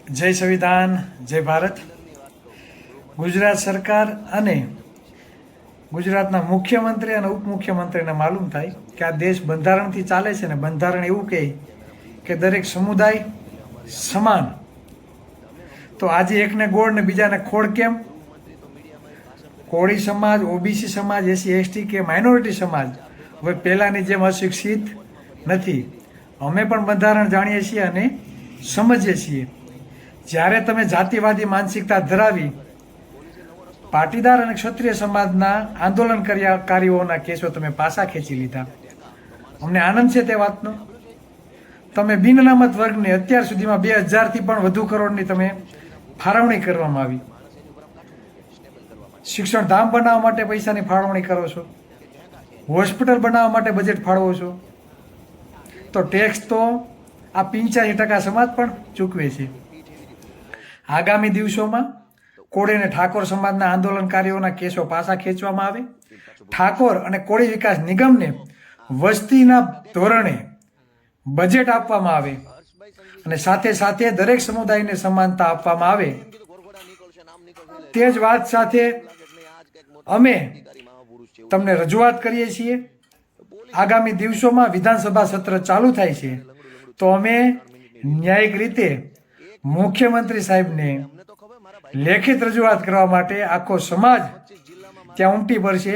જય સંવિધાન, જય ભારત. ગુજરાત સરકાર અને ગુજરાતના મુખ્યમંત્રી અને ઉપમુખ્યમંત્રીને માલુમ થાય કે આ દેશ બંધારણથી ચાલે છે ને બંધારણ એવું કહે કે દરેક સમુદાય સમાન. તો આજે એકને ગોળ ને બીજાને ખોળ કેમ? કોળી સમાજ, ઓબીસી સમાજ, એસસી એસટી કે માઇનોરિટી સમાજ હવે પહેલાંની જેમ અશિક્ષિત નથી. અમે પણ બંધારણ જાણીએ છીએ અને સમજીએ છીએ. જ્યારે તમે જાતિવાદી માનસિકતા ધરાવી પાટીદાર અને ક્ષત્રિય સમાજના આંદોલનકારીઓના કેસો તમે પાછા ખેંચી લીધા, અમને આનંદ છે તે વાતનો. તમે બિન અનામત વર્ગને અત્યાર સુધીમાં 2000થી પણ વધુ કરોડની તમે ફાળવણી કરવામાં આવી. શિક્ષણ ધામ બનાવવા માટે પૈસાની ફાળવણી કરો છો, હોસ્પિટલ બનાવવા માટે બજેટ ફાળવો છો. તો ટેક્સ તો આ 85% સમાજ પણ ચૂકવે છે. આગામી દિવસોમાં કોળી અને ઠાકોર સમાજના આંદોલનકારીઓના કેસો પાછા ખેંચવામાં આવે. ઠાકોર અને કોળી વિકાસ નિગમને વસ્તીના ધોરણે બજેટ આપવામાં આવે અને સાથે સાથે દરેક સમુદાયને સમાનતા આપવામાં આવે. તે જ વાત સાથે અમે તમને રજૂઆત કરીએ છીએ. આગામી દિવસોમાં વિધાનસભા સત્ર ચાલુ થાય છે તો અમે ન્યાયિક રીતે મુખ્યમંત્રી સાહેબને લેખિત રજૂઆત કરવા માટે આખો સમાજ ત્યાં ઉમટી પડશે.